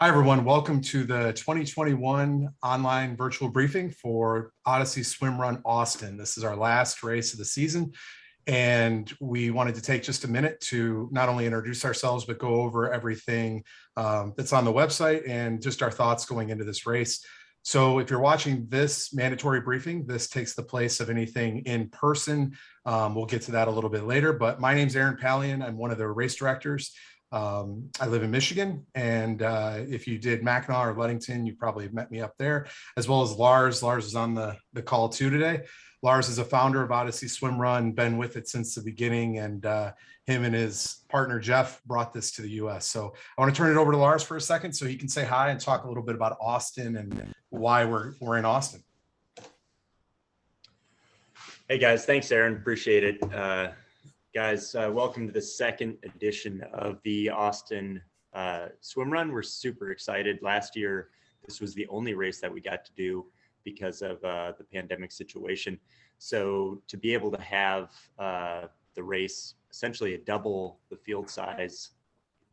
Hi, everyone. Welcome to the 2021 online virtual briefing for Odyssey Swim Run Austin. This is our last race of the season, and we wanted to take just a minute to not only introduce ourselves, but go over everything that's on the website and just our thoughts going into this race. So if you're watching this mandatory briefing, this takes the place of anything in person. We'll get to that a little bit later, but my name's Aaron Pallian. I'm one of the race directors. I live in Michigan, and if you did Mackinac or Ludington, you probably met me up there, as well as Lars. Lars is on the call too today. Lars is a founder of Odyssey Swim Run, been with it since the beginning, and him and his partner Jeff brought this to the US. So I want to turn it over to Lars for a second so he can say hi and talk a little bit about Austin and why we're in Austin. Hey guys, thanks Aaron, appreciate it. Guys, welcome to the second edition of the Austin Swim Run. We're super excited. Last year, this was the only race that we got to do because of the pandemic situation. So to be able to have the race essentially double the field size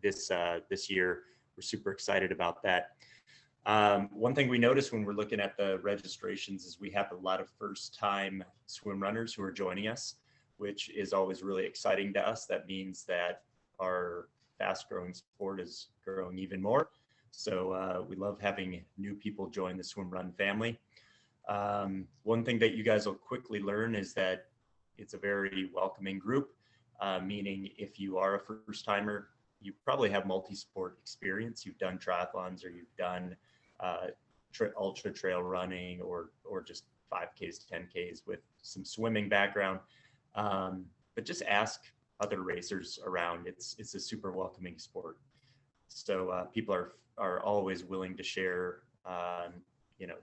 this year, we're super excited about that. One thing we noticed when we're looking at the registrations is we have a lot of first-time swim runners who are joining us, which is always really exciting to us. That means that our fast-growing sport is growing even more. So we love having new people join the swim run family. One thing that you guys will quickly learn is that it's a very welcoming group, meaning if you are a first-timer, you probably have multi-sport experience. You've done triathlons or you've done ultra trail running or just 5Ks, 10Ks with some swimming background. But just ask other racers around. It's a super welcoming sport. So people are always willing to share,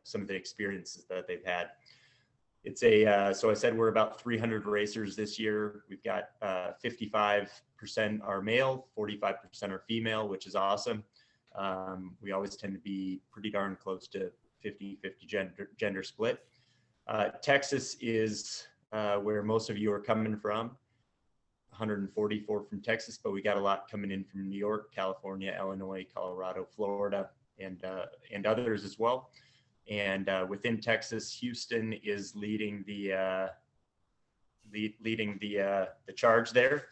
some of the experiences that they've had. It's so I said we're about 300 racers this year. We've got 55% are male, 45% are female, which is awesome. We always tend to be pretty darn close to 50-50 gender split. Texas is where most of you are coming from, 144 from Texas, but we got a lot coming in from New York, California, Illinois, Colorado, Florida, and others as well. And within Texas, Houston is leading the charge there.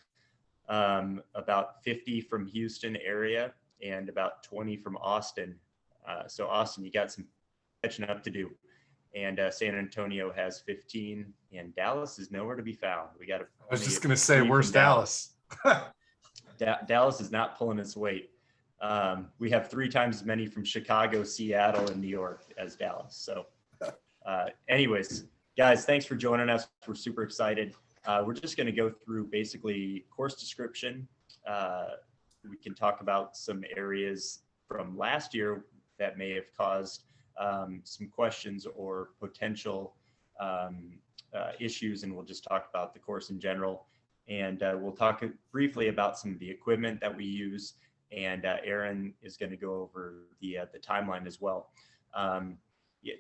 About 50 from Houston area and about 20 from Austin. So Austin, you got some catching up to do. And San Antonio has 15, and Dallas is nowhere to be found. We got. I was just gonna say, where's Dallas? Dallas is not pulling its weight. We have 3 times as many from Chicago, Seattle, and New York as Dallas. So, anyways, guys, thanks for joining us. We're super excited. We're just going to go through basically course description. We can talk about some areas from last year that may have caused some questions or potential issues, and we'll just talk about the course in general. And we'll talk briefly about some of the equipment that we use, and Aaron is going to go over the timeline as well.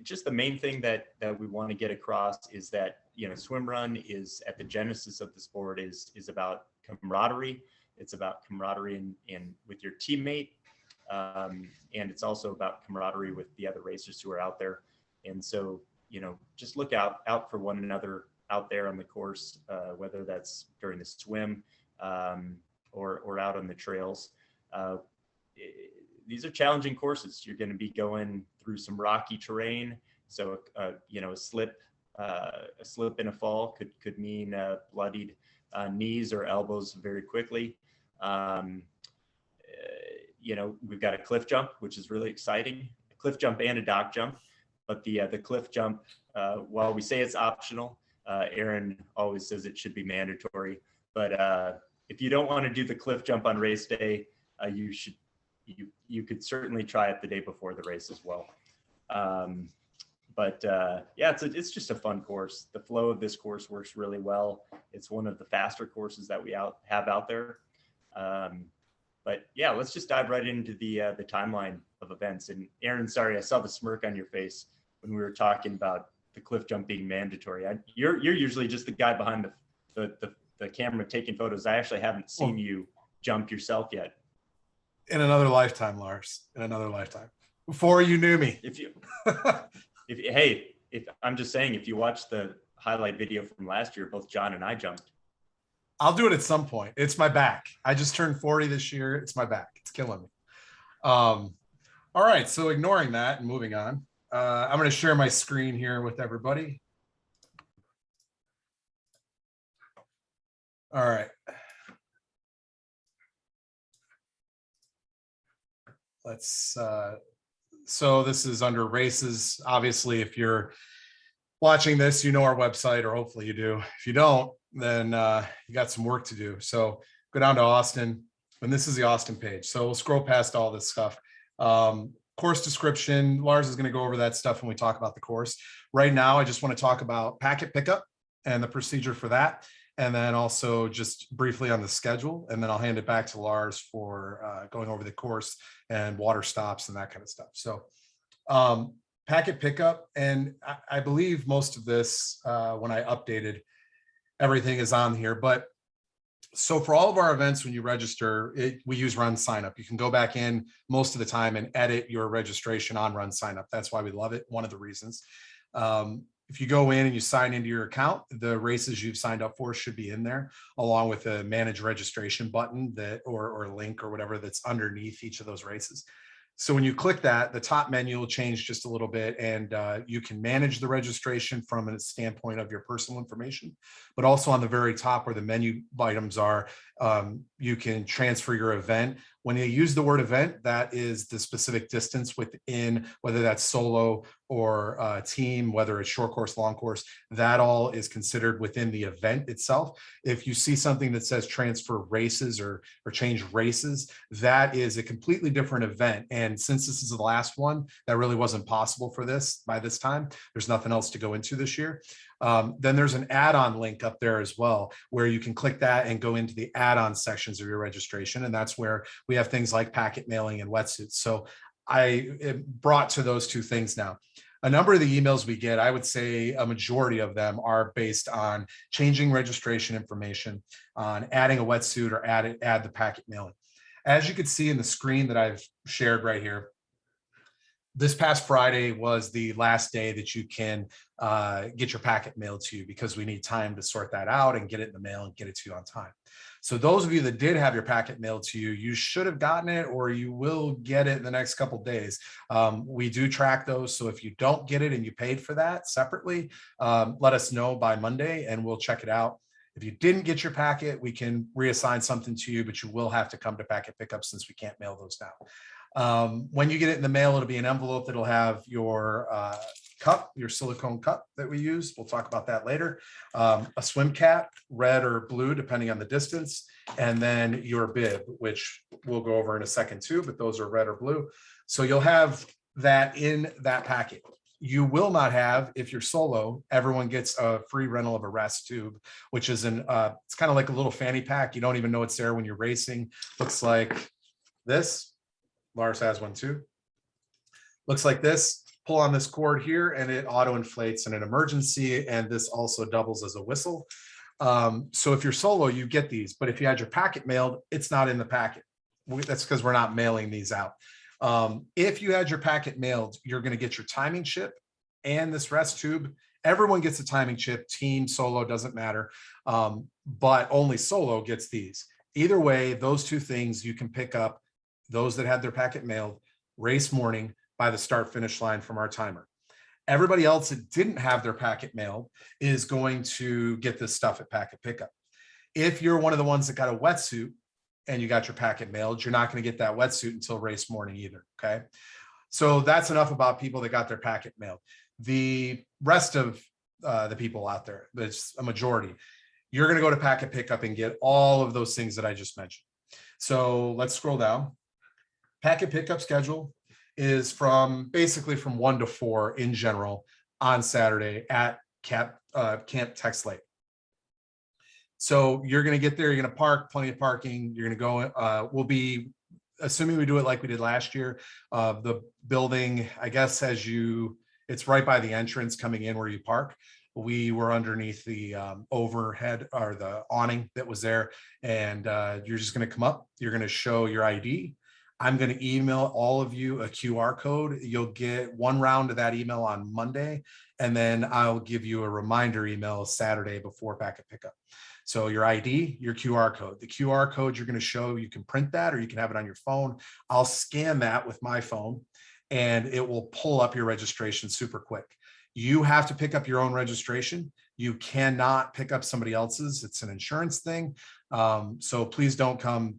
Just the main thing that we want to get across is that swim run is at the genesis of the sport is about camaraderie. It's about camaraderie in with your teammate. And it's also about camaraderie with the other racers who are out there. And so, just look out for one another out there on the course, whether that's during the swim or out on the trails. These are challenging courses. You're going to be going through some rocky terrain. So, a slip in a fall could mean bloodied knees or elbows very quickly. We've got a cliff jump, which is really exciting. A cliff jump and a dock jump, but the cliff jump, while we say it's optional, Aaron always says it should be mandatory. But if you don't want to do the cliff jump on race day, you could certainly try it the day before the race as well. It's just a fun course. The flow of this course works really well. It's one of the faster courses that we have out there. But yeah, let's just dive right into the timeline of events. And Aaron, sorry, I saw the smirk on your face when we were talking about the cliff jump being mandatory. You're usually just the guy behind the camera taking photos. I actually haven't seen you jump yourself yet. In another lifetime, Lars, in another lifetime, before you knew me. If I'm just saying, if you watch the highlight video from last year, both John and I jumped. I'll do it at some point. It's my back. I just turned 40 this year. It's my back. It's killing me. All right. So ignoring that and moving on, I'm going to share my screen here with everybody. All right. Let's, so this is under races. Obviously, if you're watching this, you know our website, or hopefully you do. If you don't, then you got some work to do. So go down to Austin, and this is the Austin page. So we'll scroll past all this stuff. Course description, Lars is going to go over that stuff when we talk about the course. Right now, I just want to talk about packet pickup and the procedure for that, and then also just briefly on the schedule, and then I'll hand it back to Lars for going over the course and water stops and that kind of stuff. So packet pickup, and I believe most of this, when I updated, everything is on here. But so for all of our events, when you register, we use Run Sign Up. You can go back in most of the time and edit your registration on Run Sign Up. That's why we love it. One of the reasons. If you go in and you sign into your account, the races you've signed up for should be in there, along with a manage registration button that or link or whatever that's underneath each of those races. So when you click that, the top menu will change just a little bit, and you can manage the registration from a standpoint of your personal information, but also on the very top where the menu items are, you can transfer your event. When you use the word event, that is the specific distance within, whether that's solo or team, whether it's short course, long course, that all is considered within the event itself. If you see something that says transfer races or change races, that is a completely different event. And since this is the last one, that really wasn't possible for this by this time. There's nothing else to go into this year. Then there's an add-on link up there as well, where you can click that and go into the add-on sections of your registration. And that's where we have things like packet mailing and wetsuits. So I brought to those two things now. A number of the emails we get, I would say a majority of them are based on changing registration information, on adding a wetsuit, or add the packet mailing. As you can see in the screen that I've shared right here, this past Friday was the last day that you can get your packet mailed to you, because we need time to sort that out and get it in the mail and get it to you on time. So those of you that did have your packet mailed to you, you should have gotten it, or you will get it in the next couple of days. We do track those. So if you don't get it and you paid for that separately, let us know by Monday and we'll check it out. If you didn't get your packet, we can reassign something to you, but you will have to come to packet pickup since we can't mail those now. When you get it in the mail, it'll be an envelope that'll have your cup, your silicone cup that we use. We'll talk about that later. A swim cap, red or blue, depending on the distance, and then your bib, which we'll go over in a second too, but those are red or blue. So you'll have that in that packet. You will not have, if you're solo, everyone gets a free rental of a rest tube, which is it's kind of like a little fanny pack. You don't even know it's there when you're racing. Looks like this. Lars has one too. Looks like this. Pull on this cord here and it auto inflates in an emergency, and this also doubles as a whistle. So if you're solo, you get these, but if you had your packet mailed, it's not in the packet. That's because we're not mailing these out. If you had your packet mailed, you're going to get your timing chip and this rest tube. Everyone gets a timing chip, team, solo, doesn't matter, but only solo gets these. Either way, those two things you can pick up, those that had their packet mailed race morning by the start finish line from our timer. Everybody else that didn't have their packet mailed is going to get this stuff at packet pickup. If you're one of the ones that got a wetsuit and you got your packet mailed, you're not going to get that wetsuit until race morning either. Okay. So that's enough about people that got their packet mailed. The rest of the people out there, that's a majority, you're going to go to packet pickup and get all of those things that I just mentioned. So let's scroll down. Packet pickup schedule is basically from 1 to 4 in general on Saturday at Camp Tex Lake. So you're going to get there, you're going to park, plenty of parking. You're going to go, we'll be, assuming we do it like we did last year, the building, I guess, it's right by the entrance coming in where you park. We were underneath the overhead or the awning that was there, and you're just going to come up, you're going to show your ID. I'm going to email all of you a QR code. You'll get one round of that email on Monday, and then I'll give you a reminder email Saturday before packet pickup. So your ID, your QR code, the QR code you're going to show, you can print that or you can have it on your phone. I'll scan that with my phone and it will pull up your registration super quick. You have to pick up your own registration. You cannot pick up somebody else's. It's an insurance thing. So please don't come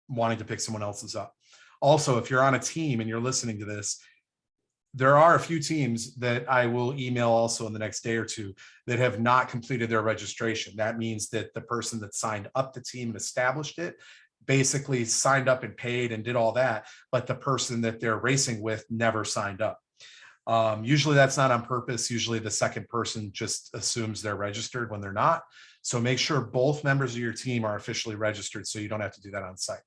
wanting to pick someone else's up. Also, if you're on a team and you're listening to this, there are a few teams that I will email also in the next day or two that have not completed their registration. That means that the person that signed up the team and established it basically signed up and paid and did all that, but the person that they're racing with never signed up. Usually that's not on purpose. Usually the second person just assumes they're registered when they're not. So make sure both members of your team are officially registered so you don't have to do that on site.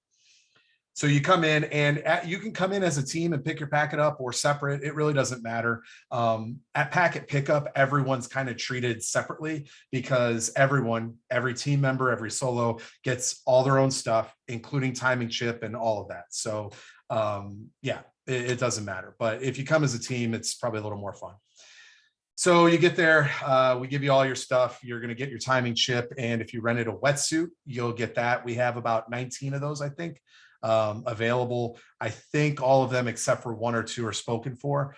So you come in and you can come in as a team and pick your packet up or separate. It really doesn't matter. At packet pickup, everyone's kind of treated separately because every team member, every solo gets all their own stuff, including timing chip and all of that. So yeah, it doesn't matter. But if you come as a team, it's probably a little more fun. So you get there, we give you all your stuff. You're going to get your timing chip. And if you rented a wetsuit, you'll get that. We have about 19 of those, I think, available. I think all of them except for one or two are spoken for.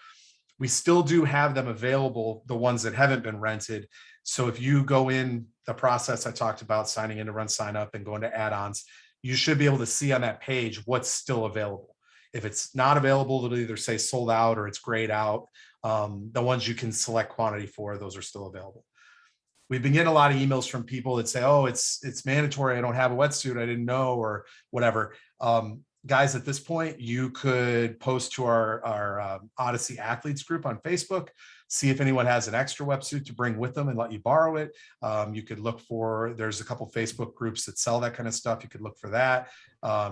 We still do have them available, the ones that haven't been rented. So if you go in the process I talked about, signing in to run sign up and going to add-ons, you should be able to see on that page what's still available. If it's not available, it'll either say sold out or it's grayed out. The ones you can select quantity for, those are still available. We've been getting a lot of emails from people that say, oh, it's mandatory. I don't have a wetsuit. I didn't know, or whatever. Guys, at this point, you could post to our Odyssey athletes group on Facebook, see if anyone has an extra wetsuit to bring with them and let you borrow it. You could look for, there's a couple Facebook groups that sell that kind of stuff. You could look for that.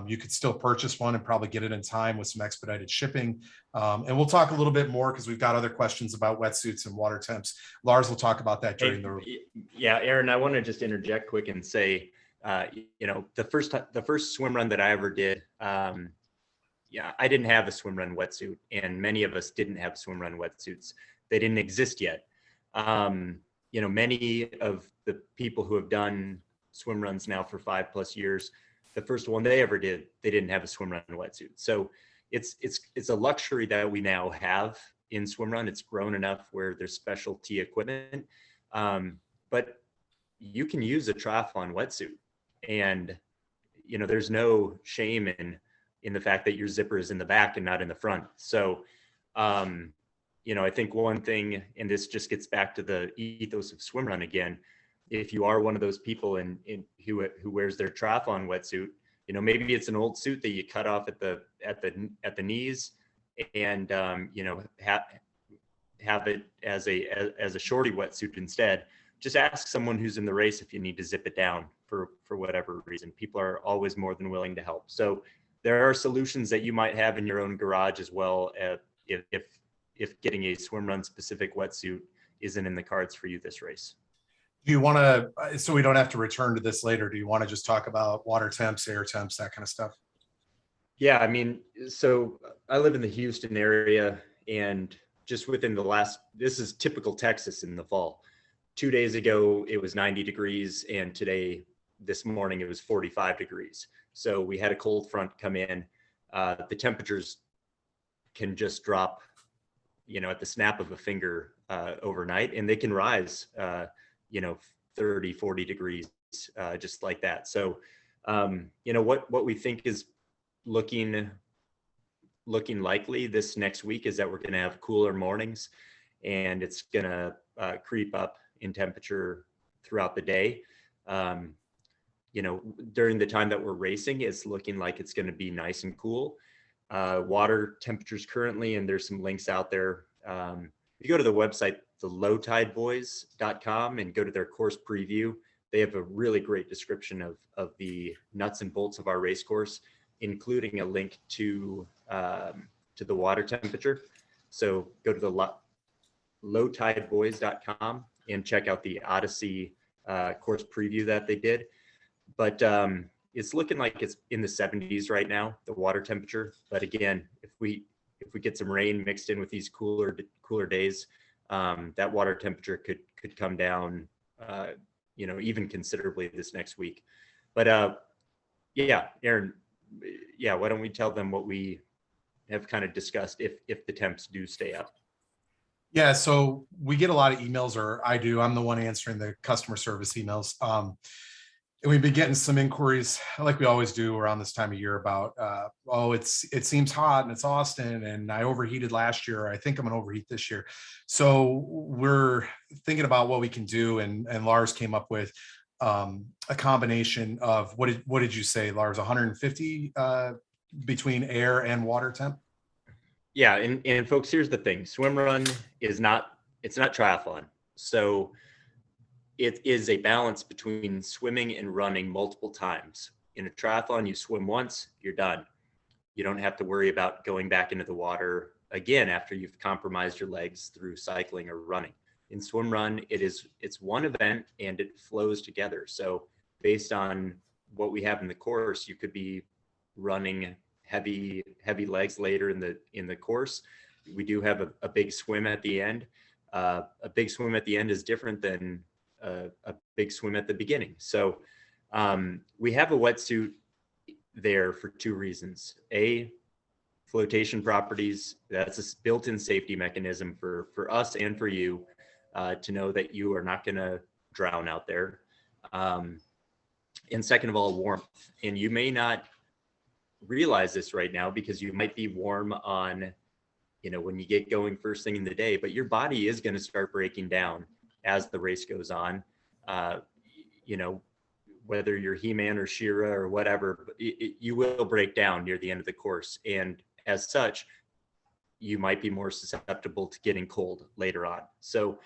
You could still purchase one and probably get it in time with some expedited shipping. And we'll talk a little bit more because we've got other questions about wetsuits and water temps. Lars will talk about that during the. Yeah, Aaron, I want to just interject quick and say, you know, the first swim run that I ever did, yeah, I didn't have a swim run wetsuit, and many of us didn't have swim run wetsuits. They didn't exist yet. You know, many of the people who have done swim runs now for 5+ years, the first one they ever did, they didn't have a swim run wetsuit. So it's a luxury that we now have in swim run. It's grown enough where there's specialty equipment, but you can use a triathlon wetsuit. And, you know, there's no shame in the fact that your zipper is in the back and not in the front. So, you know, I think one thing, and this just gets back to the ethos of SwimRun again, if you are one of those people who wears their triathlon wetsuit, you know, maybe it's an old suit that you cut off at the knees and, you know, have it as a shorty wetsuit instead. Just ask someone who's in the race if you need to zip it down for whatever reason. People are always more than willing to help. So there are solutions that you might have in your own garage as well, if getting a swim run specific wetsuit isn't in the cards for you this race. Do you want to, so we don't have to return to this later, do you want to just talk about water temps, air temps, that kind of stuff? Yeah, I mean, so I live in the Houston area, and just within this is typical Texas in the fall. 2 days ago, it was 90 degrees, and this morning, it was 45 degrees. So we had a cold front come in. The temperatures can just drop, you know, at the snap of a finger overnight, and they can rise, you know, 30, 40 degrees, just like that. So, you know, what we think is looking likely this next week is that we're going to have cooler mornings, and it's going to creep up in temperature throughout the day. You know, during the time that we're racing, it's looking like it's going to be nice and cool. Water temperatures currently, and there's some links out there. You go to the website, thelowtidebuoys.com, and go to their course preview. They have a really great description of the nuts and bolts of our race course, including a link to the water temperature. So go to the lowtidebuoys.com and check out the Odyssey course preview that they did. But it's looking like it's in the 70s right now, the water temperature. But again, if we get some rain mixed in with these cooler days, that water temperature could come down, even considerably this next week. But yeah, Aaron, yeah, why don't we tell them what we have kind of discussed if the temps do stay up? Yeah, so we get a lot of emails, or I do. I'm the one answering the customer service emails. And we've been getting some inquiries, like we always do around this time of year, about it seems hot and it's Austin, and I overheated last year. I think I'm gonna overheat this year. So we're thinking about what we can do, and Lars came up with a combination of what did you say, Lars? 150 between air and water temp. Yeah, and folks, here's the thing: SwimRun it's not triathlon, so it is a balance between swimming and running multiple times. In a triathlon, you swim once, you're done. You don't have to worry about going back into the water again after you've compromised your legs through cycling or running. In SwimRun, it's one event and it flows together. So based on what we have in the course, you could be running heavy legs later in the course. We do have a big swim at the end. A big swim at the end is different than a big swim at the beginning. So we have a wetsuit there for two reasons. A, flotation properties. That's a built-in safety mechanism for us and for you to know that you are not going to drown out there. And second of all, warmth. And you may not realize this right now because you might be warm on, when you get going first thing in the day, but your body is going to start breaking down as the race goes on. Whether you're He-Man or She-Ra or whatever, you will break down near the end of the course. And as such, you might be more susceptible to getting cold later on. So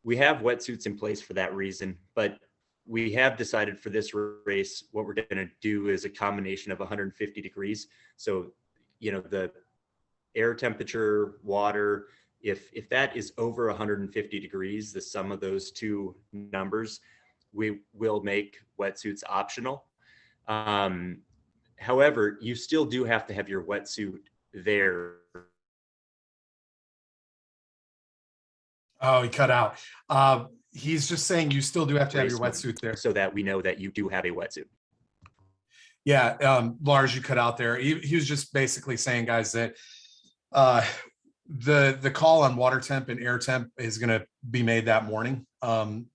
we have wetsuits in place for that reason, but we have decided for this race, what we're going to do is a combination of 150 degrees. So, the air temperature, water, if that is over 150 degrees, the sum of those two numbers, we will make wetsuits optional. However, you still do have to have your wetsuit there. Oh, he cut out. He's just saying you still do have to have your wetsuit there, so that we know that you do have a wetsuit. Yeah, Lars, you cut out there. He was just basically saying, guys, that the call on water temp and air temp is going to be made that morning.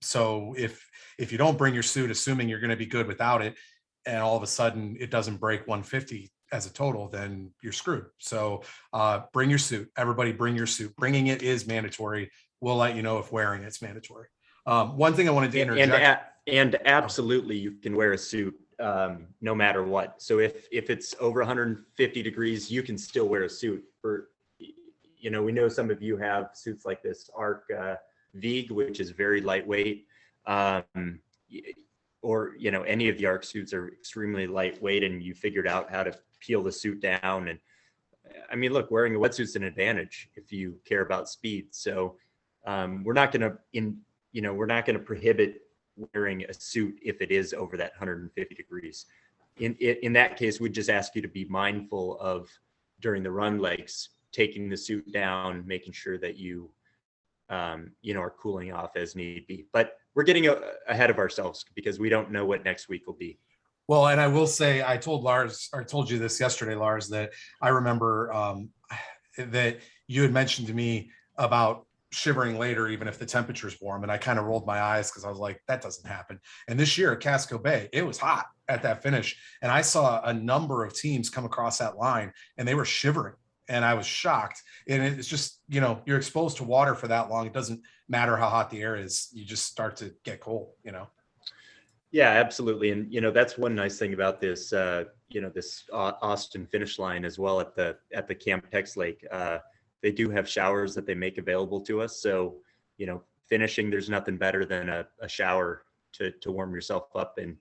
So if you don't bring your suit, assuming you're going to be good without it, and all of a sudden it doesn't break 150 as a total, then you're screwed. So bring your suit. Everybody bring your suit. Bringing it is mandatory. We'll let you know if wearing it's mandatory. One thing I wanted to interject. And absolutely, you can wear a suit no matter what. So if it's over 150 degrees, you can still wear a suit. We know some of you have suits like this Arc Vig, which is very lightweight, or any of the Arc suits are extremely lightweight, and you figured out how to peel the suit down. And I mean, look, wearing a wetsuit's an advantage if you care about speed. So we're not going to prohibit wearing a suit if it is over that 150 degrees. In that case, we'd just ask you to be mindful of, during the run legs, taking the suit down, making sure that you are cooling off as need be. But we're getting ahead of ourselves because we don't know what next week will be. Well, and I will say, I told you this yesterday, Lars, that I remember that you had mentioned to me about shivering later, even if the temperature's warm. And I kind of rolled my eyes because I was like, that doesn't happen. And this year at Casco Bay, it was hot at that finish. And I saw a number of teams come across that line and they were shivering. And I was shocked. And it's just, you're exposed to water for that long. It doesn't matter how hot the air is. You just start to get cold, Yeah, absolutely. And, that's one nice thing about this, this Austin finish line as well at the Camp Tex Lake. They do have showers that they make available to us. So, finishing, there's nothing better than a shower to warm yourself up. And,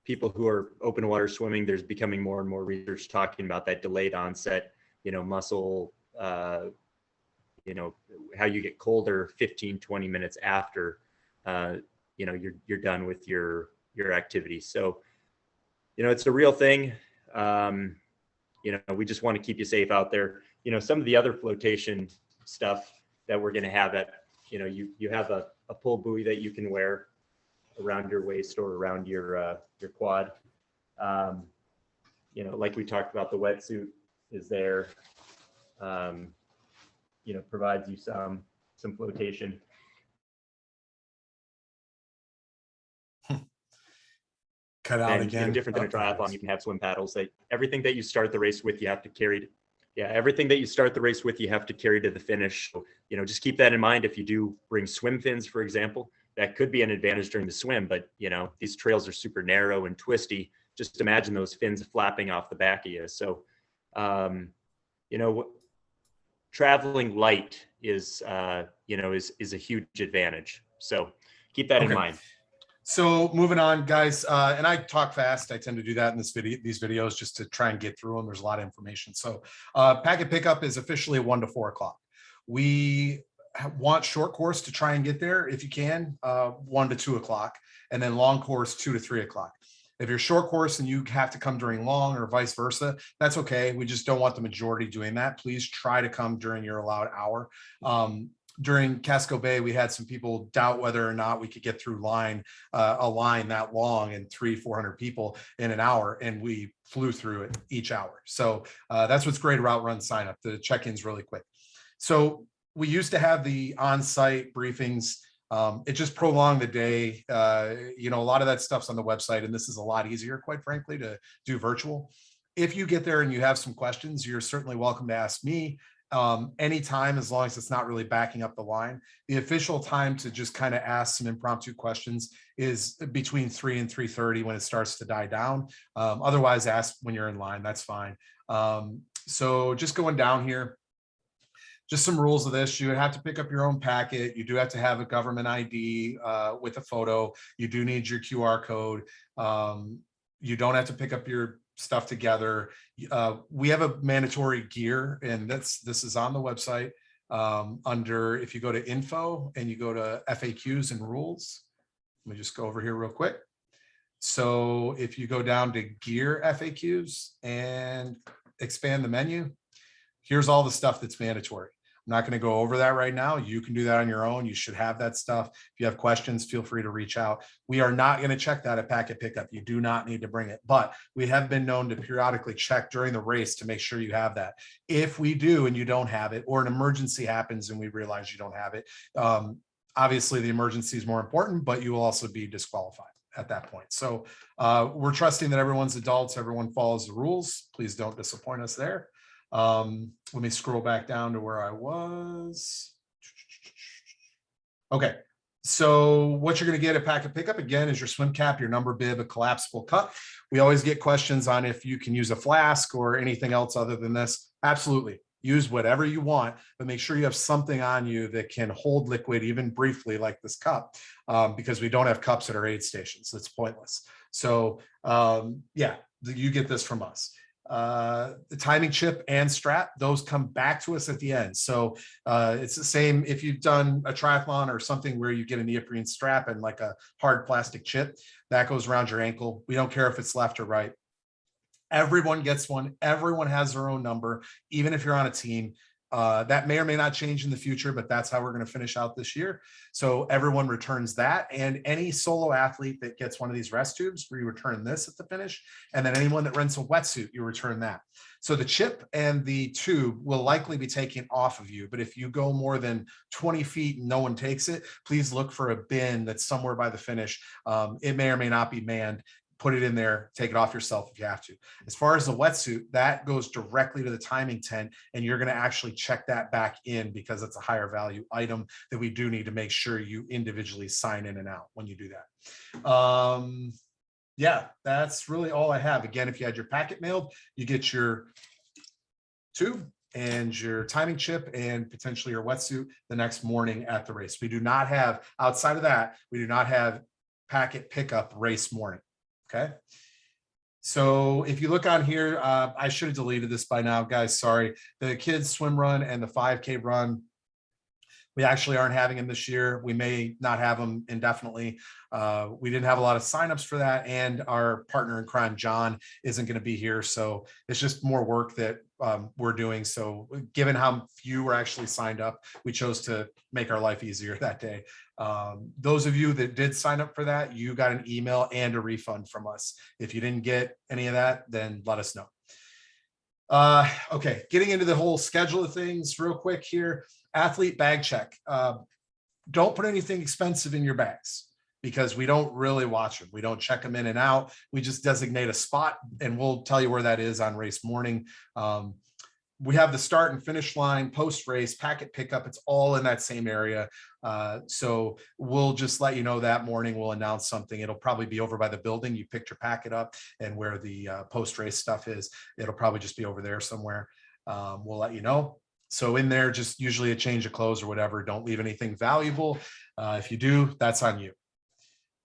people who are open water swimming, there's becoming more and more research talking about that delayed onset, muscle, how you get colder 15, 20 minutes after, you're done with your your activity. So, it's a real thing. We just want to keep you safe out there. Some of the other flotation stuff that we're going to have at, you have a pull buoy that you can wear around your waist or around your quad. Like we talked about, the wetsuit is there. Provides you some flotation. Cut out and, again. Different than a triathlon, you can have swim paddles. Everything that you start the race with, you have to carry. Everything that you start the race with, you have to carry to the finish. So, just keep that in mind. If you do bring swim fins, for example, that could be an advantage during the swim. But these trails are super narrow and twisty. Just imagine those fins flapping off the back of you. So, traveling light is a huge advantage. So keep that in mind. So moving on, guys, and I talk fast. I tend to do that in these videos just to try and get through them. There's a lot of information. So packet pickup is officially 1 to 4 o'clock. We want short course to try and get there if you can, 1 to 2 o'clock, and then long course 2 to 3 o'clock. If you're short course and you have to come during long or vice versa, that's okay. We just don't want the majority doing that. Please try to come during your allowed hour. During Casco Bay, we had some people doubt whether or not we could get through a line that long and 300-400 people in an hour, and we flew through it each hour. So that's what's great about Run Sign Up. The check-in's really quick. So we used to have the on-site briefings. It just prolonged the day. A lot of that stuff's on the website, and this is a lot easier, quite frankly, to do virtual. If you get there and you have some questions, you're certainly welcome to ask me anytime, as long as it's not really backing up the line. The official time to just kind of ask some impromptu questions is between 3 and 3:30 when it starts to die down. Otherwise, ask when you're in line. That's fine. So just going down here, just some rules of this. You have to pick up your own packet. You do have to have a government ID with a photo. You do need your QR code. You don't have to pick up your stuff together. We have a mandatory gear, and this is on the website under, if you go to info and you go to FAQs and rules, let me just go over here real quick. So if you go down to gear FAQs and expand the menu, here's all the stuff that's mandatory. I'm not going to go over that right now. You can do that on your own. You should have that stuff. If you have questions, feel free to reach out. We are not going to check that at packet pickup. You do not need to bring it, but we have been known to periodically check during the race to make sure you have that. If we do and you don't have it, or an emergency happens and we realize you don't have it, obviously the emergency is more important, but you will also be disqualified at that point. So we're trusting that everyone's adults, everyone follows the rules. Please don't disappoint us there. Let me scroll back down to where I was. Okay, so what you're going to get at packet pickup again is your swim cap, your number bib, a collapsible cup. We always get questions on if you can use a flask or anything else other than this. Absolutely, use whatever you want, but make sure you have something on you that can hold liquid even briefly, like this cup, because we don't have cups at our aid stations. It's pointless. So yeah, you get this from us. The timing chip and strap, those come back to us at the end. So it's the same if you've done a triathlon or something where you get a neoprene strap and like a hard plastic chip that goes around your ankle. We don't care if it's left or right. Everyone gets one. Everyone has their own number, even if you're on a team. That may or may not change in the future, but that's how we're going to finish out this year. So everyone returns that, and any solo athlete that gets one of these rest tubes, we return this at the finish, and then anyone that rents a wetsuit, you return that. So the chip and the tube will likely be taken off of you, but if you go more than 20 feet and no one takes it, please look for a bin that's somewhere by the finish. It may or may not be manned. Put it in there, take it off yourself if you have to. As far as the wetsuit, that goes directly to the timing tent, and you're going to actually check that back in because it's a higher value item that we do need to make sure you individually sign in and out when you do that. Yeah, that's really all I have. Again, if you had your packet mailed, you get your tube and your timing chip and potentially your wetsuit the next morning at the race. We do not have, outside of that, we do not have packet pickup race morning. Okay, so if you look on here, I should have deleted this by now, guys. Sorry. The kids swim run and the 5K run We actually aren't having them this year. We may not have them indefinitely. We didn't have a lot of signups for that, and our partner in crime, John, isn't going to be here. So it's just more work that we're doing. So given how few were actually signed up, we chose to make our life easier that day. Those of you that did sign up for that, you got an email and a refund from us. If you didn't get any of that, then let us know. Okay, getting into the whole schedule of things real quick here. Athlete bag check. Don't put anything expensive in your bags because we don't really watch them. We don't check them in and out. We just designate a spot, and we'll tell you where that is on race morning. We have the start and finish line, post-race, packet pickup. It's all in that same area. So we'll just let you know that morning. We'll announce something. It'll probably be over by the building. You picked your packet up, and where the post-race stuff is, it'll probably just be over there somewhere. We'll let you know. So in there, just usually a change of clothes or whatever. Don't leave anything valuable. If you do, that's on you.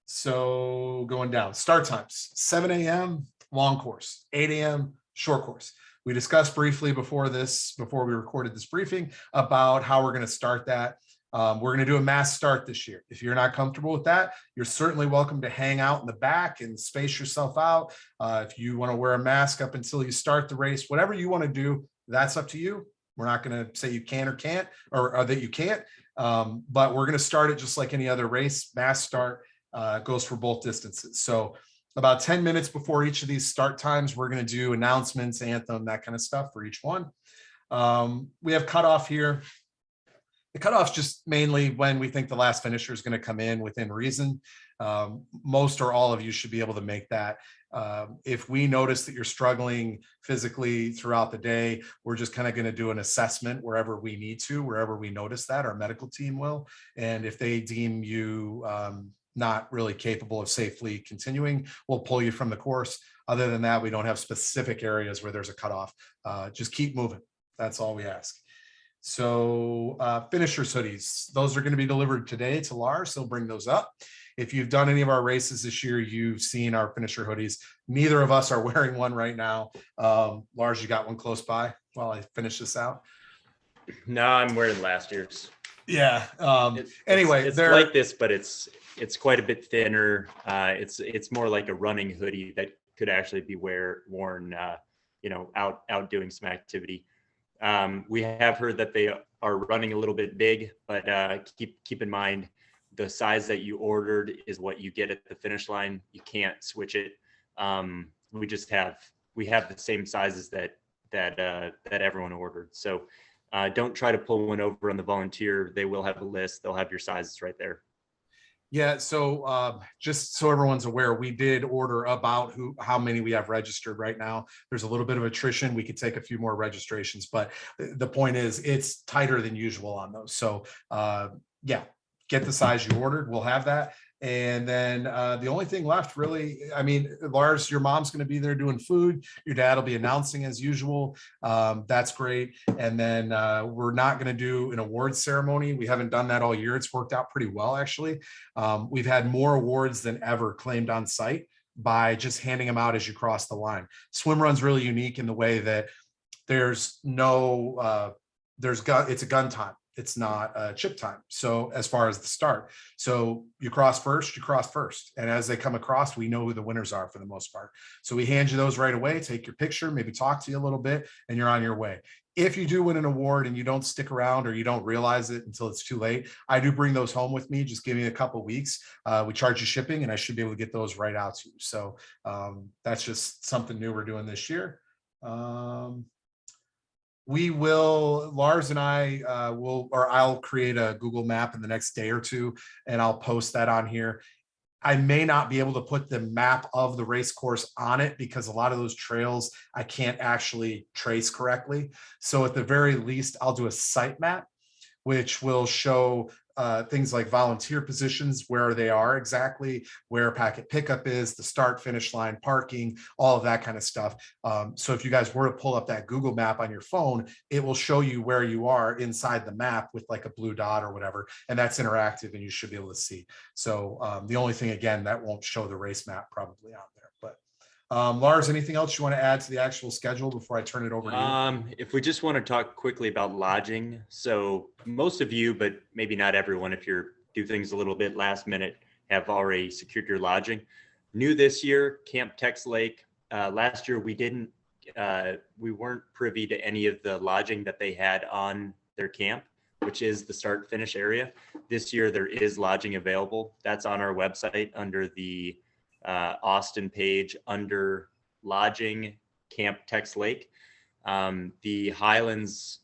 So going down, start times, 7 a.m. long course, 8 a.m. short course. We discussed briefly before we recorded this briefing about how we're going to start that. We're going to do a mass start this year. If you're not comfortable with that, you're certainly welcome to hang out in the back and space yourself out. If you want to wear a mask up until you start the race, whatever you want to do, that's up to you. We're not going to say you can or can't, or that you can't, but we're going to start it just like any other race. Mass start goes for both distances. So about 10 minutes before each of these start times, we're going to do announcements, anthem, that kind of stuff for each one. We have cutoff here. The cutoff's just mainly when we think the last finisher is going to come in within reason. Most or all of you should be able to make that. If we notice that you're struggling physically throughout the day, we're just kind of going to do an assessment wherever we need to, wherever we notice that, our medical team will. And if they deem you not really capable of safely continuing, we'll pull you from the course. Other than that, we don't have specific areas where there's a cutoff. Just keep moving. That's all we ask. So finishers hoodies, those are going to be delivered today to Lars. They'll bring those up. If you've done any of our races this year, you've seen our finisher hoodies. Neither of us are wearing one right now. Lars, you got one close by while I finish this out? No, I'm wearing last year's. Yeah. Anyway, it's like this, but it's quite a bit thinner. It's more like a running hoodie that could actually be worn, out doing some activity. We have heard that they are running a little bit big, but keep in mind the size that you ordered is what you get at the finish line. You can't switch it. We have the same sizes that everyone ordered. So don't try to pull one over on the volunteer. They will have a list. They'll have your sizes right there. Yeah, so just so everyone's aware, we did order about how many we have registered right now. There's a little bit of attrition. We could take a few more registrations, but the point is it's tighter than usual on those. So yeah, get the size you ordered. We'll have that. And then the only thing left really, I mean, Lars, your mom's going to be there doing food. Your dad will be announcing as usual. That's great. And then we're not going to do an awards ceremony. We haven't done that all year. It's worked out pretty well, actually. We've had more awards than ever claimed on site by just handing them out as you cross the line. SwimRun's really unique in the way that there's no, it's a gun time. It's not a chip time. So as far as the start, so you cross first. And as they come across, we know who the winners are for the most part. So we hand you those right away, take your picture, maybe talk to you a little bit, and you're on your way. If you do win an award and you don't stick around or you don't realize it until it's too late, I do bring those home with me. Just give me a couple of weeks. We charge you shipping and I should be able to get those right out to you. So that's just something new we're doing this year. We will, Lars and I I'll create a Google map in the next day or two, and I'll post that on here. I may not be able to put the map of the race course on it because a lot of those trails I can't actually trace correctly. So at the very least, I'll do a site map, which will show things like volunteer positions, where they are exactly, where packet pickup is, the start, finish line, parking, all of that kind of stuff. So if you guys were to pull up that Google map on your phone, it will show you where you are inside the map with like a blue dot or whatever, and that's interactive and you should be able to see. So the only thing, again, that won't show the race map probably out there, but Lars, anything else you want to add to the actual schedule before I turn it over to you? If we just want to talk quickly about lodging. So most of you, but maybe not everyone, if you're do things a little bit last minute, have already secured your lodging. New this year, Camp Tex Lake. Last year we weren't privy to any of the lodging that they had on their camp, which is the start finish area. This year there is lodging available. That's on our website under the Austin page under lodging Camp Tex Lake. The Highlands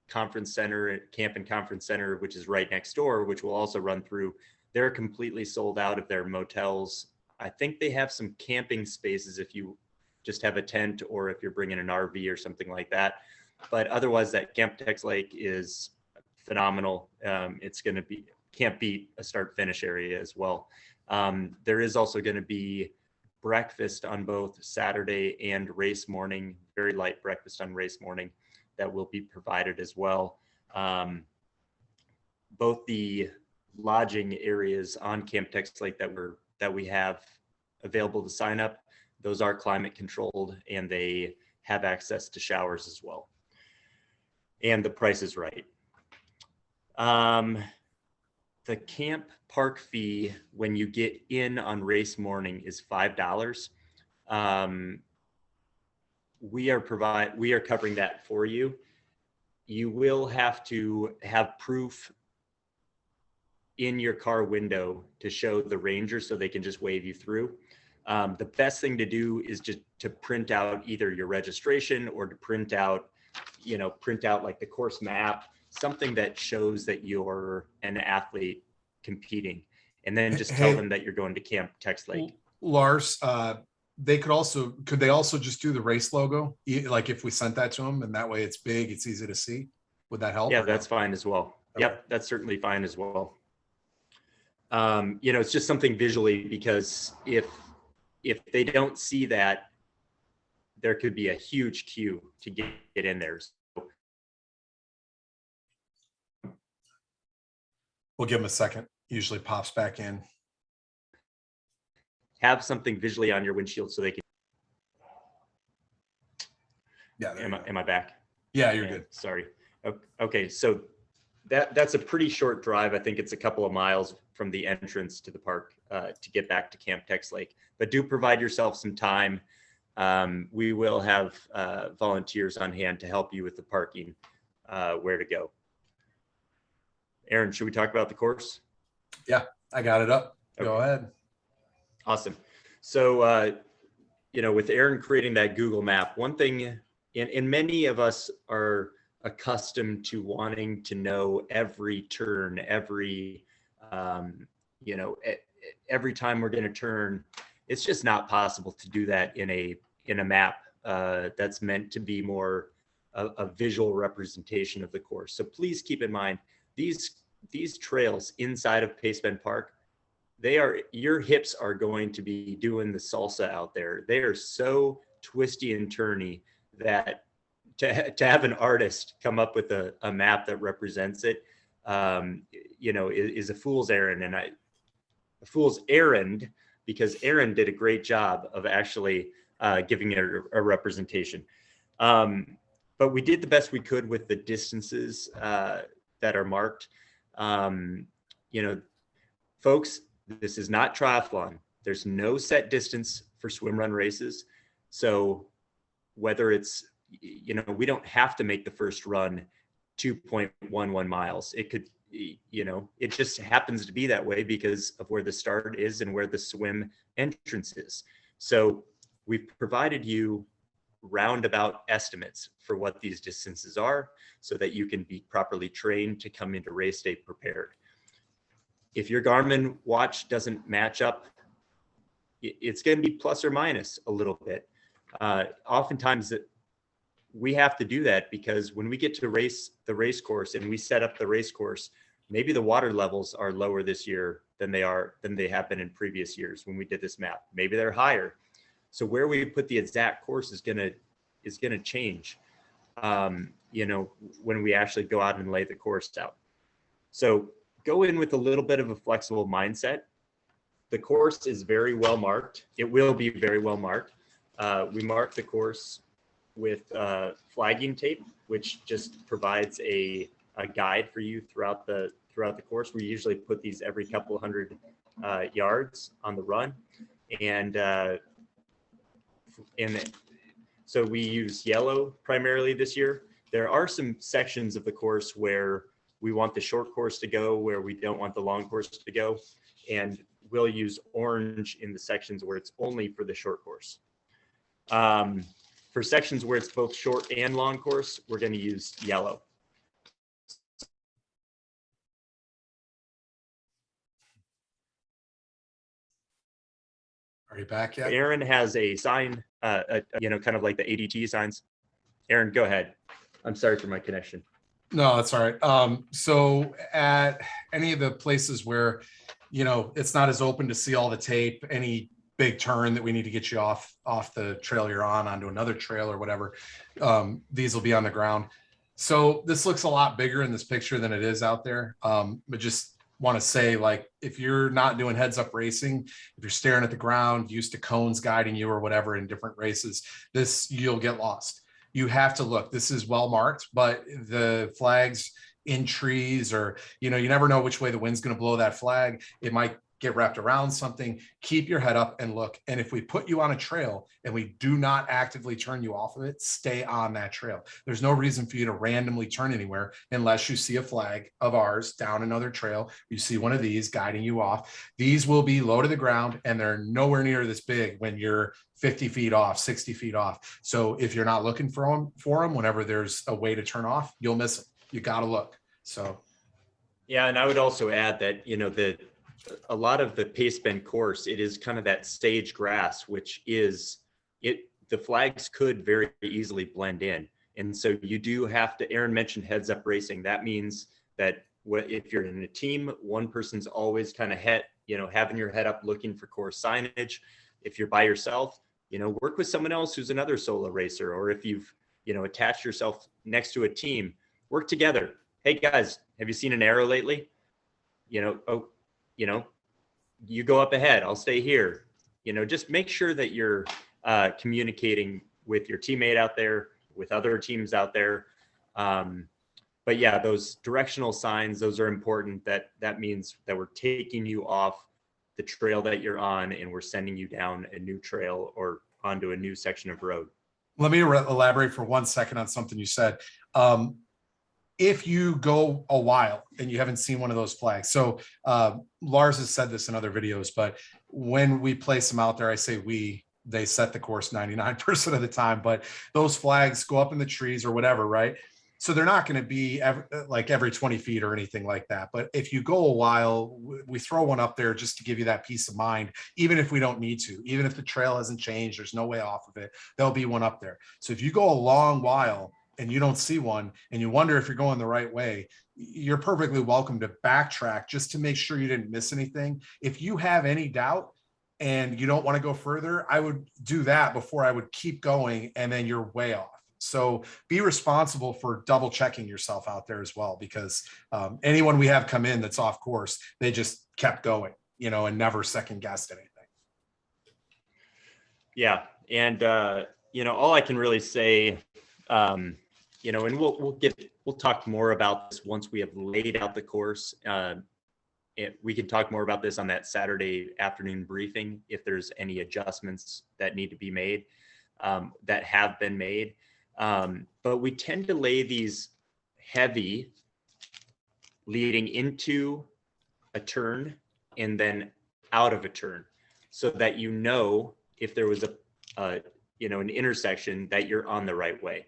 Conference Center, Camp and Conference Center, which is right next door, which will also run through, they're completely sold out of their motels. I think they have some camping spaces if you just have a tent or if you're bringing an RV or something like that. But otherwise, that Camp Tex Lake is phenomenal. It's going to be, can't beat a start finish area as well. There is also going to be breakfast on both Saturday and race morning, very light breakfast on race morning that will be provided as well. Both the lodging areas on Camp Tex Lake that we have available to sign up, those are climate controlled and they have access to showers as well. And the price is right. The camp park fee when you get in on race morning is $5. We are covering that for you. You will have to have proof in your car window to show the ranger so they can just wave you through. The best thing to do is just to print out either your registration or to print out like the course map, something that shows that you're an athlete competing, and then just tell them that you're going to Camp Tex Lake. Lars, could they also just do the race logo? Like if we sent that to them and that way it's big, it's easy to see. Would that help? Yeah, that's fine as well. Okay. Yep, that's certainly fine as well. It's just something visually, because if they don't see that, there could be a huge queue to get in there. So, we'll give them a second. Usually pops back in. Have something visually on your windshield so they can. Yeah. Am I back? Yeah, you're good. Sorry. Okay, so that's a pretty short drive. I think it's a couple of miles from the entrance to the park to get back to Camp Tex Lake. But do provide yourself some time. We will have volunteers on hand to help you with the parking, where to go. Aaron, should we talk about the course? Yeah, I got it up. Okay. Go ahead. Awesome. So, with Aaron creating that Google map, one thing, and many of us are accustomed to wanting to know every turn, every time we're going to turn. It's just not possible to do that in a map that's meant to be more a visual representation of the course. So please keep in mind these trails inside of Pacebend Park, your hips are going to be doing the salsa out there. They are so twisty and turny that to have an artist come up with a map that represents it, is a fool's errand. And a fool's errand, because Aaron did a great job of actually giving it a representation. But we did the best we could with the distances that are marked. Folks, this is not triathlon. There's no set distance for swim run races. So whether it's, we don't have to make the first run 2.11 miles. It could, it just happens to be that way because of where the start is and where the swim entrance is. So we've provided you roundabout estimates for what these distances are so that you can be properly trained to come into race day prepared. If your Garmin watch doesn't match up, it's going to be plus or minus a little bit. Oftentimes we have to do that because when we get to the race course and we set up the race course, maybe the water levels are lower this year than they have been in previous years when we did this map. Maybe they're higher. So where we put the exact course is gonna change, when we actually go out and lay the course out. So go in with a little bit of a flexible mindset. The course is very well marked. It will be very well marked. we mark the course with flagging tape, which just provides a guide for you throughout the course. We usually put these every couple hundred yards on the run, and so we use yellow primarily this year. There are some sections of the course where we want the short course to go, where we don't want the long course to go, and we'll use orange in the sections where it's only for the short course. For sections where it's both short and long course, we're going to use yellow. Are you back yet? Aaron has a sign, you know, kind of like the ADT signs. Aaron, go ahead. I'm sorry for my connection. No, that's all right. So at any of the places where, you know, it's not as open to see all the tape, any big turn that we need to get you off the trail you're on onto another trail or whatever, these will be on the ground. So this looks a lot bigger in this picture than it is out there. But just want to say, like, if you're not doing heads up racing, if you're staring at the ground, used to cones guiding you or whatever in different races, you'll get lost. You have to look. This is well marked, but the flags in trees, or, you know, you never know which way the wind's going to blow that flag. It might get wrapped around something. Keep your head up and look. And if we put you on a trail and we do not actively turn you off of it, stay on that trail. There's no reason for you to randomly turn anywhere unless you see a flag of ours down another trail. You see one of these guiding you off. These will be low to the ground, and they're nowhere near this big when you're 50 feet off, 60 feet off. So if you're not looking for them, whenever there's a way to turn off, you'll miss them. You got to look. So. Yeah. And I would also add that, you know, a lot of the pace bend course, it is kind of that stage grass, which is the flags could very easily blend in. And so you do have to, Aaron mentioned heads up racing. That means that if you're in a team, one person's always kind of having your head up looking for course signage. If you're by yourself, you know, work with someone else who's another solo racer, or if you've, you know, attached yourself next to a team, work together. Hey guys, have you seen an arrow lately? You know, oh, you know, you go up ahead, I'll stay here. You know, just make sure that you're communicating with your teammate out there, with other teams out there. But yeah, those directional signs, those are important. That means that we're taking you off the trail that you're on, and we're sending you down a new trail or onto a new section of road. Let me elaborate for 1 second on something you said. If you go a while and you haven't seen one of those flags, so Lars has said this in other videos, but when we place them out there, I say they set the course 99% of the time, but those flags go up in the trees or whatever, right? So they're not going to be every 20 feet or anything like that. But if you go a while, we throw one up there just to give you that peace of mind, even if we don't need to, even if the trail hasn't changed, there's no way off of it, there'll be one up there. So if you go a long while and you don't see one and you wonder if you're going the right way, you're perfectly welcome to backtrack just to make sure you didn't miss anything. If you have any doubt and you don't want to go further, I would do that before I would keep going, and then you're way off. So be responsible for double checking yourself out there as well, because anyone we have come in that's off course, they just kept going, you know, and never second guessed anything. Yeah. And, you know, all I can really say, you know, and we'll talk more about this once we have laid out the course. We can talk more about this on that Saturday afternoon briefing, if there's any adjustments that need to be made, that have been made. But we tend to lay these heavy leading into a turn and then out of a turn, so that, you know, if there was you know, an intersection, that you're on the right way.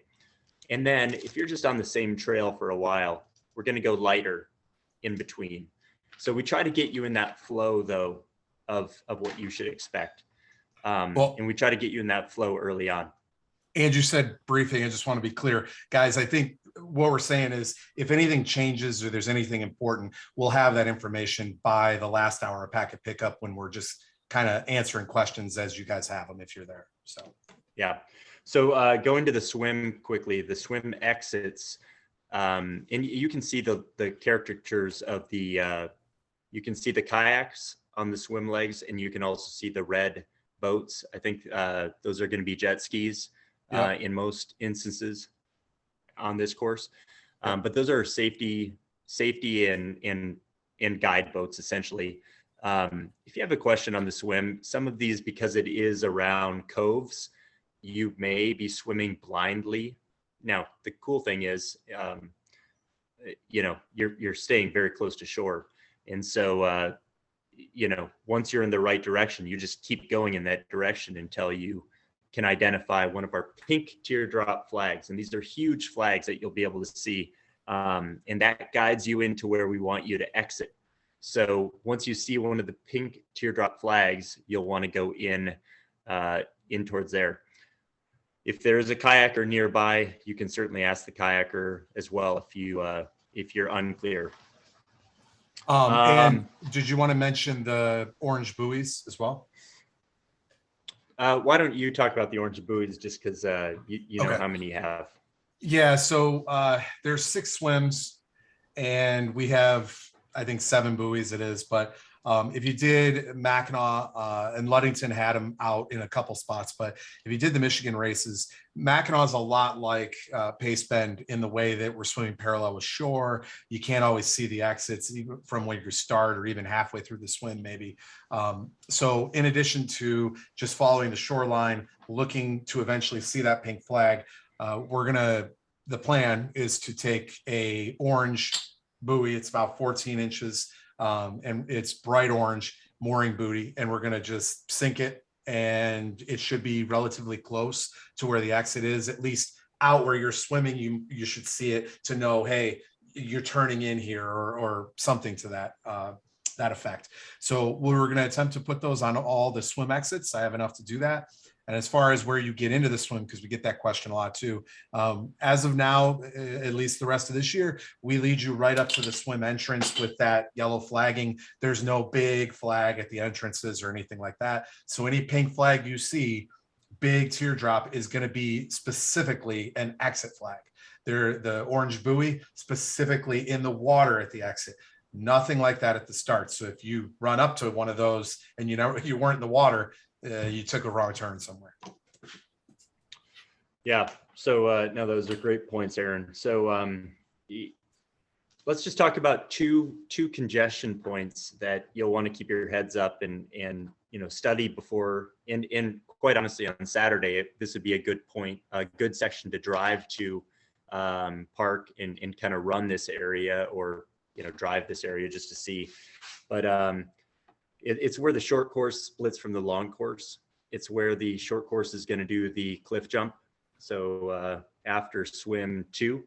And then if you're just on the same trail for a while, we're going to go lighter in between. So we try to get you in that flow, though, of what you should expect. And we try to get you in that flow early on. Andrew said briefing. I just want to be clear, guys. I think what we're saying is, if anything changes or there's anything important, we'll have that information by the last hour of packet pickup, when we're just kind of answering questions as you guys have them, if you're there. So, yeah. So going to the swim quickly, the swim exits, and you can see the caricatures of the, you can see the kayaks on the swim legs, and you can also see the red boats. I think those are going to be jet skis in most instances on this course. But those are safety and guide boats essentially. If you have a question on the swim, some of these, because it is around coves, you may be swimming blindly. Now, the cool thing is, you know, you're staying very close to shore. And so, you know, once you're in the right direction, you just keep going in that direction until you can identify one of our pink teardrop flags. And these are huge flags that you'll be able to see. And that guides you into where we want you to exit. So once you see one of the pink teardrop flags, you'll want to go in towards there. If there's a kayaker nearby, you can certainly ask the kayaker as well if you're unclear. And did you want to mention the orange buoys as well? Why don't you talk about the orange buoys, just because you know how many you have? Yeah, so there's 6 swims, and we have, I think, 7 buoys it is. But if you did Mackinac and Ludington had them out in a couple spots, but if you did the Michigan races, Mackinac is a lot like Pace Bend in the way that we're swimming parallel with shore. You can't always see the exits even from when you start or even halfway through the swim, maybe. So in addition to just following the shoreline, looking to eventually see that pink flag, the plan is to take a orange buoy. It's about 14 inches. And it's bright orange mooring buoy, and we're going to just sink it, and it should be relatively close to where the exit is, at least out where you're swimming. You should see it to know, hey, you're turning in here, or something to that effect. So we're going to attempt to put those on all the swim exits. I have enough to do that. And as far as where you get into the swim, because we get that question a lot too, as of now, at least the rest of this year, we lead you right up to the swim entrance with that yellow flagging. There's no big flag at the entrances or anything like that. So any pink flag you see, big teardrop, is going to be specifically an exit flag. The orange buoy specifically in the water at the exit. Nothing like that at the start. So if you run up to one of those and you weren't in the water, you took a wrong turn somewhere. Yeah. So no, those are great points, Aaron. So let's just talk about two congestion points that you'll want to keep your heads up and study before. And quite honestly, on Saturday, this would be a good point, a good section to drive to park and kind of run this area, or drive this area just to see. But it's where the short course splits from the long course. It's where the short course is going to do the cliff jump. So after swim 2.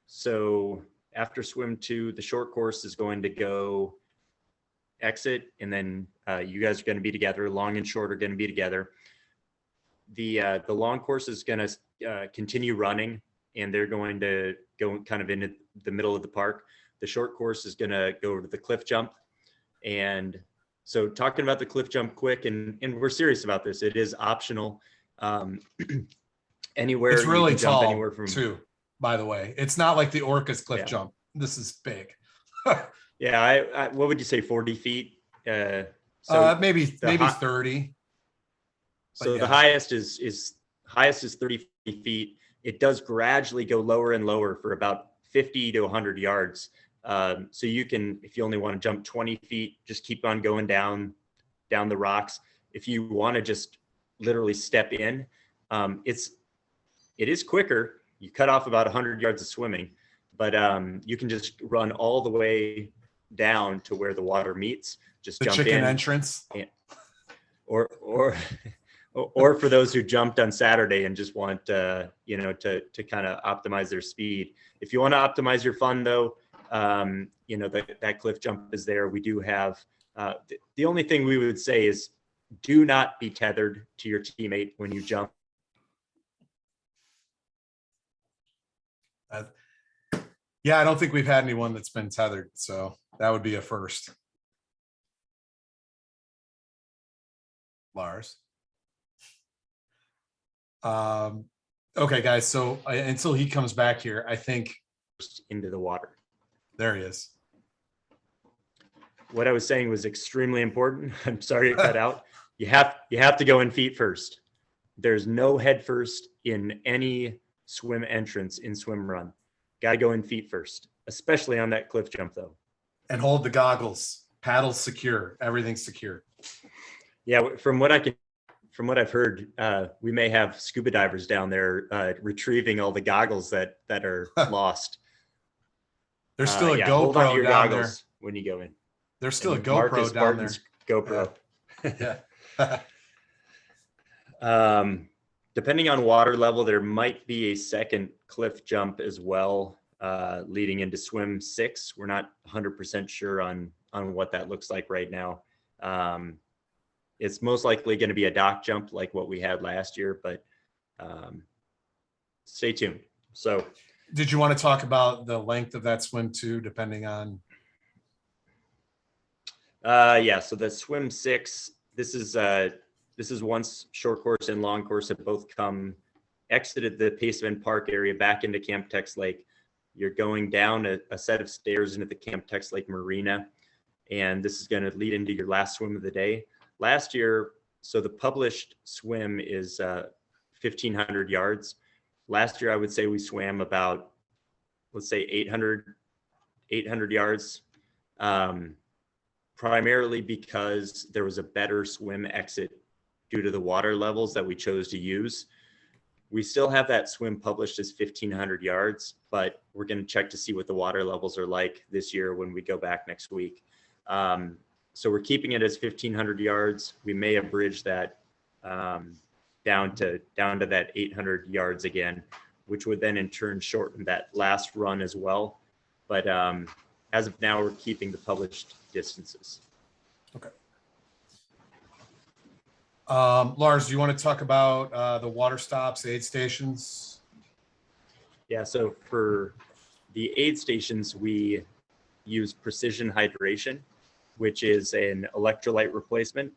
So after swim 2, the short course is going to go exit, and then you guys are going to be together. Long and short are going to be together. The long course is going to continue running, and they're going to go kind of into the middle of the park. The short course is going to go to the cliff jump. And so talking about the cliff jump quick, and we're serious about this. It is optional. Anywhere. It's really tall anywhere from, too, by the way. It's not like the Orcas cliff jump. This is big. Yeah. I what would you say, 40 feet? Maybe 30. So the highest is 30 feet. It does gradually go lower and lower for about 50 to 100 yards. So you can, if you only want to jump 20 feet, just keep on going down the rocks. If you want to just literally step in, it is quicker. You cut off about 100 yards of swimming, but you can just run all the way down to where the water meets. Just jump in. The chicken entrance. Or for those who jumped on Saturday and just want to kind of optimize their speed. If you want to optimize your fun though, that cliff jump is there. We do have, the only thing we would say is do not be tethered to your teammate when you jump. Yeah, I don't think we've had anyone that's been tethered, so that would be a first. Lars. Okay, guys, so until he comes back here, I think into the water. There he is. What I was saying was extremely important. I'm sorry it cut out. you have to go in feet first. There's no head first in any swim entrance in SwimRun. Got to go in feet first, especially on that cliff jump though. And hold the goggles, paddles secure, everything's secure. Yeah, from what I've heard, we may have scuba divers down there retrieving all the goggles that are lost. There's still a hold on to GoPro your down there. goggles when you go in. There's still a And GoPro Marcus down Barton's there. GoPro. Yeah. Depending on water level, there might be a second cliff jump as well, leading into swim 6. We're not 100% sure on what that looks like right now. It's most likely going to be a dock jump like what we had last year, but stay tuned. So, did you want to talk about the length of that swim too, depending on? Yeah. So the swim 6. This is once short course and long course have both exited the Paceman Park area back into Camp Tex Lake. You're going down a set of stairs into the Camp Tex Lake Marina, and this is going to lead into your last swim of the day. Last year, so the published swim is 1,500 yards. Last year, I would say we swam about, let's say 800 yards, primarily because there was a better swim exit due to the water levels that we chose to use. We still have that swim published as 1,500 yards, but we're going to check to see what the water levels are like this year when we go back next week. So we're keeping it as 1,500 yards. We may abridge that down to that 800 yards again, which would then in turn shorten that last run as well. But as of now, we're keeping the published distances. Okay. Lars, do you want to talk about the water stops, aid stations? Yeah, so for the aid stations, we use precision hydration, which is an electrolyte replacement,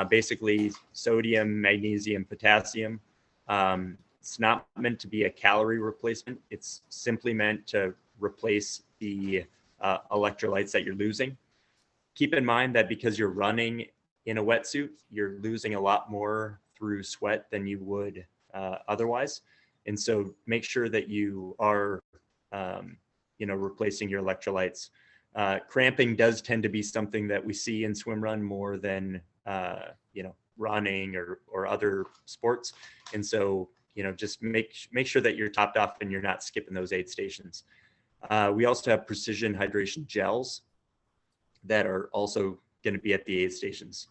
basically sodium, magnesium, potassium. It's not meant to be a calorie replacement. It's simply meant to replace the electrolytes that you're losing. Keep in mind that because you're running in a wetsuit, you're losing a lot more through sweat than you would otherwise. And so make sure that you are, replacing your electrolytes. Cramping does tend to be something that we see in SwimRun more than, running or other sports. And so, just make sure that you're topped off and you're not skipping those aid stations. We also have precision hydration gels that are also going to be at the aid stations.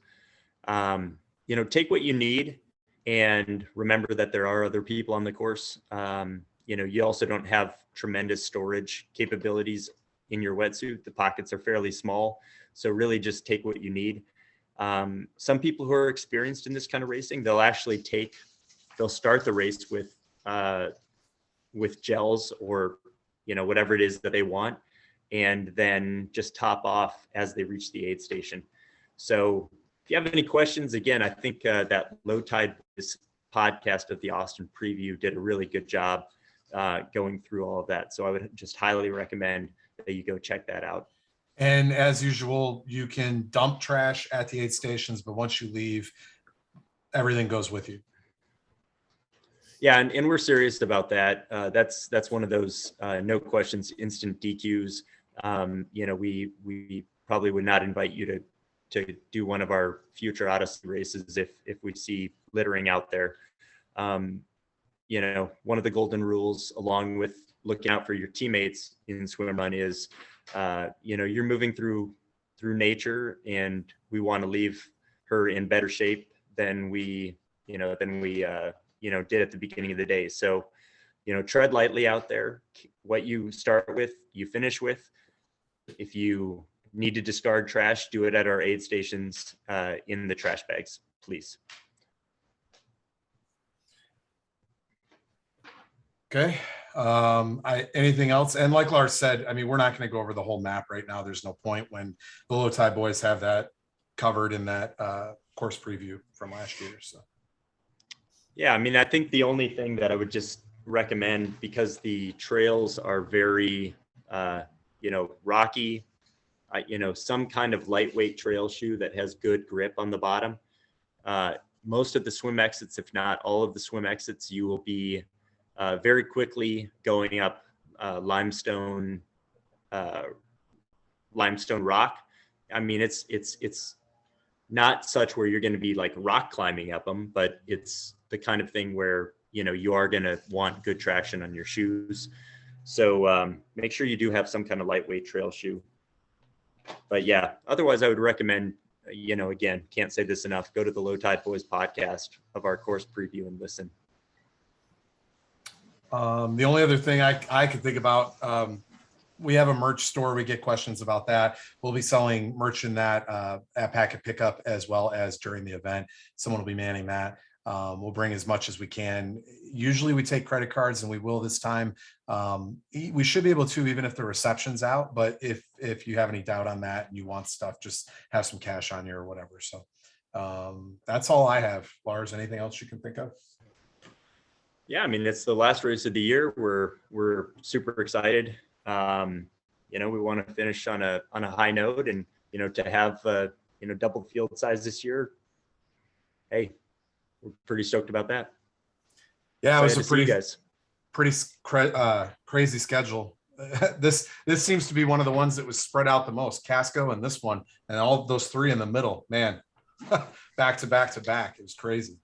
Take what you need and remember that there are other people on the course. You also don't have tremendous storage capabilities in your wetsuit. The pockets are fairly small. So really just take what you need. Some people who are experienced in this kind of racing, they'll start the race with gels or, whatever it is that they want, and then just top off as they reach the aid station. So if you have any questions, again, I think that Low Tide podcast of the Austin preview did a really good job going through all of that. So I would just highly recommend that you go check that out. And as usual, you can dump trash at the aid stations, but once you leave, everything goes with you. Yeah, and we're serious about that. That's one of those no questions, instant DQs. We probably would not invite you to do one of our future Odyssey races if we see littering out there. One of the golden rules, along with looking out for your teammates in SwimRun, is you're moving through nature, and we want to leave her in better shape than we did at the beginning of the day. So, tread lightly out there. What you start with, you finish with. If you need to discard trash, do it at our aid stations in the trash bags, please. Okay. Anything else? And like Lars said, we're not going to go over the whole map right now. There's no point when the Low Tide boys have that covered in that course preview from last year. So. Yeah, I think the only thing that I would just recommend, because the trails are very, rocky, some kind of lightweight trail shoe that has good grip on the bottom. most of the swim exits, if not all of the swim exits, you will be very quickly going up limestone rock. I mean, it's not such where you're going to be like rock climbing up them, but it's the kind of thing where, you know, you are going to want good traction on your shoes. So make sure you do have some kind of lightweight trail shoe. But yeah, otherwise I would recommend, you know, again, can't say this enough, go to the Low Tide Boys podcast of our course preview and listen. The only other thing I could think about, we have a merch store. We get questions about that. We'll be selling merch in that at Packet Pickup as well as during the event. Someone will be manning that. We'll bring as much as we can. Usually we take credit cards, and we will this time. We should be able to, even if the reception's out. But if you have any doubt on that and you want stuff, just have some cash on you or whatever. So that's all I have. Lars, anything else you can think of? Yeah, I mean, it's the last race of the year. We're super excited. You know, we want to finish on a high note, and, you know, to have, you know, double field size this year. Hey, we're pretty stoked about that. Yeah, it was a pretty crazy schedule. This seems to be one of the ones that was spread out the most. Casco and this one, and all of those three in the middle, man, back to back to back. It was crazy.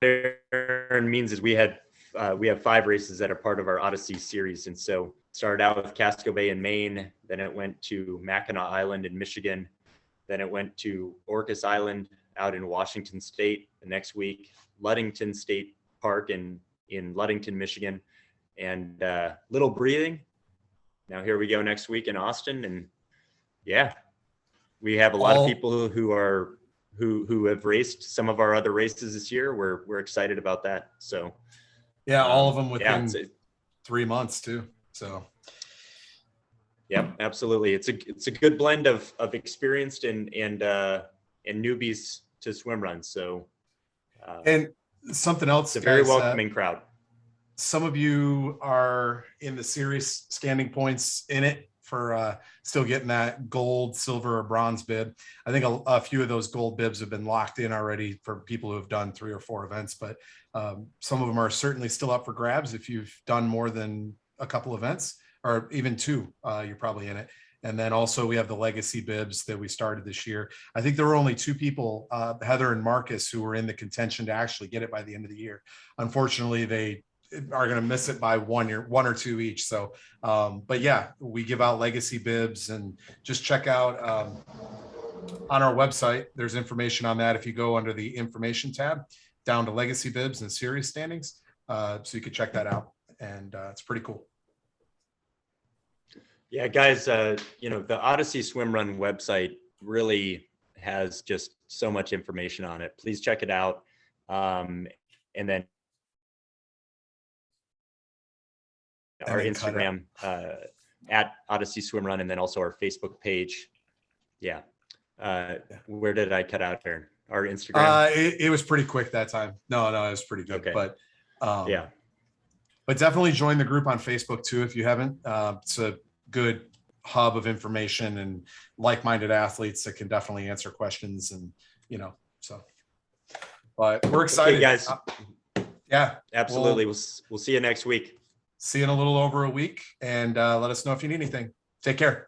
Means is we have 5 races that are part of our Odyssey series, and so started out with Casco Bay in Maine, then it went to Mackinac Island in Michigan, then it went to Orcas Island out in Washington State the next week, Ludington State Park in Ludington, Michigan, and little breathing. Now here we go next week in Austin, and yeah, we have a lot of people who have raced some of our other races this year. We're excited about that. So yeah, all of them within 3 months too. So yeah, absolutely. It's a good blend of experienced and newbies to swim run. So and something else, it's a very welcoming crowd. Some of you are in the series standing points in it for still getting that gold, silver, or bronze bib. I think a few of those gold bibs have been locked in already for people who have done 3 or 4 events, but some of them are certainly still up for grabs. If you've done more than a couple events, or even 2, you're probably in it. And then also we have the legacy bibs that we started this year. I think there were only 2 people, Heather and Marcus, who were in the contention to actually get it by the end of the year. Unfortunately, they are going to miss it by 1 or 2 each. So, but yeah, we give out legacy bibs, and just check out on our website. There's information on that. If you go under the information tab down to legacy bibs and series standings, so you can check that out, and it's pretty cool. Yeah, guys, you know, the Odyssey Swim Run website really has just so much information on it. Please check it out. And then our Instagram at Odyssey Swim Run, and then also our Facebook page. Yeah. Where did I cut out there? Our Instagram? It was pretty quick that time. No, it was pretty good. Okay. But yeah. But definitely join the group on Facebook too if you haven't. It's a good hub of information and like-minded athletes that can definitely answer questions, and so. But we're excited, okay, guys. Yeah, absolutely. We'll see you next week. See you in a little over a week, and let us know if you need anything. Take care.